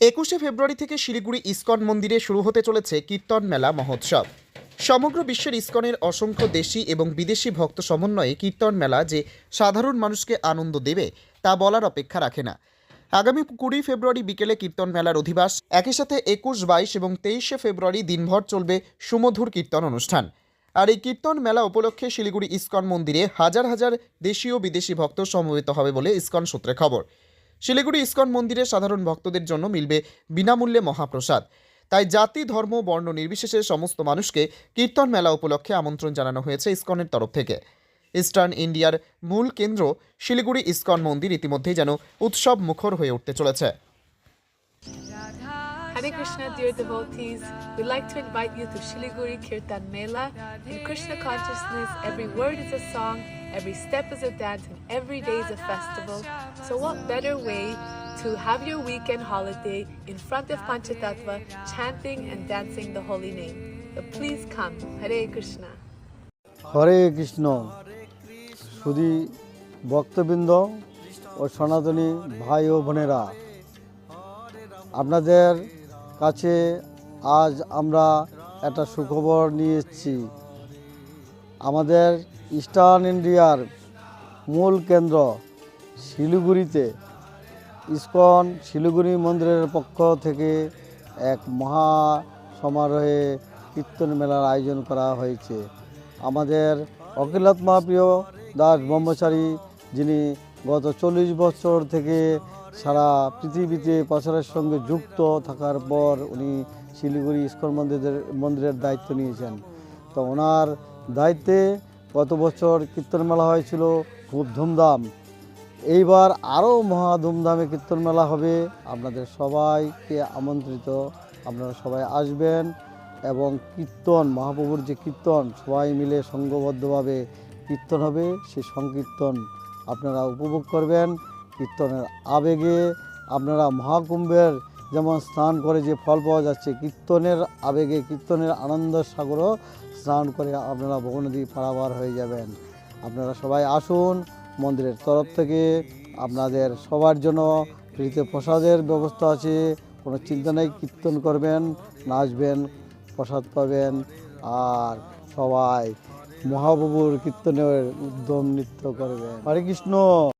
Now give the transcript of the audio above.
21শে ফেব্রুয়ারি থেকে শিলিগুড়ি ইস্কন মন্দিরে শুরু হতে চলেছে কীর্তন মেলা মহোৎসব। সমগ্র বিশ্বের ইস্কনের অসংখ্য দেশি এবং বিদেশি ভক্ত সমন্বয়ে কীর্তন মেলা যে সাধারণ মানুষকে আনন্দ দেবে তা বলার অপেক্ষা রাখে না। আগামী 20 ফেব্রুয়ারি বিকেলে কীর্তন মেলার অধিবাস, একই সাথে 21, 22 এবং 23শে ফেব্রুয়ারি দিনভর চলবে সুমধুর কীর্তন অনুষ্ঠান। আর এই কীর্তন মেলা উপলক্ষে শিলিগুড়ি ইস্কন মন্দিরে হাজার হাজার দেশি ও বিদেশি ভক্ত সমবেত হবে বলে ইস্কন সূত্রে খবর। শিলিগুড়ি ইস্কন মন্দিরে সাধারণ ভক্তদের জন্য মিলবে বিনামূল্যে মহাপ্রসাদ। তাই জাতি, ধর্ম, বর্ণ নির্বিশেষে সমস্ত মানুষকে কীর্তন মেলা উপলক্ষে আমন্ত্রণ জানানো হয়েছে ইস্কনের তরফ থেকে। ইস্টার্ন ইন্ডিয়ার মূল কেন্দ্র শিলিগুড়ি ইস্কন মন্দির ইতিমধ্যেই যেন উৎসব মুখর হয়ে উঠতে চলেছে। Hare Krishna, dear devotees, we'd like to invite you to Shiliguri Kirtan Mela. In Krishna consciousness, every word is a song, every step is a dance, and every day is a festival. So what better way to have your weekend holiday in front of Panchatattva, chanting and dancing the holy name. So please come. Hare Krishna. হরে কৃষ্ণ। সুধী ভক্তবৃন্দ ও সনাতনী ভাই ও বোনেরা, আপনাদের কাছে আজ আমরা একটা সুখবর নিয়ে এসেছি। আমাদের ইস্টার্ন ইন্ডিয়ার মূল কেন্দ্র শিলিগুড়িতে ইস্কন শিলিগুড়ি মন্দিরের পক্ষ থেকে এক মহা সমারোহে কীর্তন মেলার আয়োজন করা হয়েছে। আমাদের অখিলাত্মা প্রিয় দাস ব্রহ্মচারী, যিনি গত 40 বছর থেকে সারা পৃথিবীতে প্রচারের সঙ্গে যুক্ত থাকার পর উনি শিলিগুড়ি ইস্কন মন্দিরের দায়িত্ব নিয়েছেন। তো ওনার দায়িত্বে গত বছর কীর্তন মেলা হয়েছিল খুব ধুমধাম। এইবার আরও মহা ধুমধামে কীর্তন মেলা হবে। আপনাদের সবাইকে আমন্ত্রিত, আপনারা সবাই আসবেন এবং কীর্তন, মহাপ্রভুর যে কীর্তন সবাই মিলে সংঘবদ্ধভাবে কীর্তন হবে, সেই সংকীর্তন আপনারা উপভোগ করবেন। কীর্তনের আবেগে আপনারা মহাকুম্ভের যেমন স্নান করে যে ফল পাওয়া যাচ্ছে, কীর্তনের আবেগে, কীর্তনের আনন্দ সাগরও স্নান করে আপনারা ভবনদী পারাবার হয়ে যাবেন। আপনারা সবাই আসুন। মন্দিরের তরফ থেকে আপনাদের সবার জন্য ফ্রিতে প্রসাদের ব্যবস্থা আছে, কোনো চিন্তা নেই। কীর্তন করবেন, নাচবেন, প্রসাদ পাবেন, আর সবাই মহাপ্রভুর কীর্তনের উদ্যম নৃত্য করবেন। হরে কৃষ্ণ।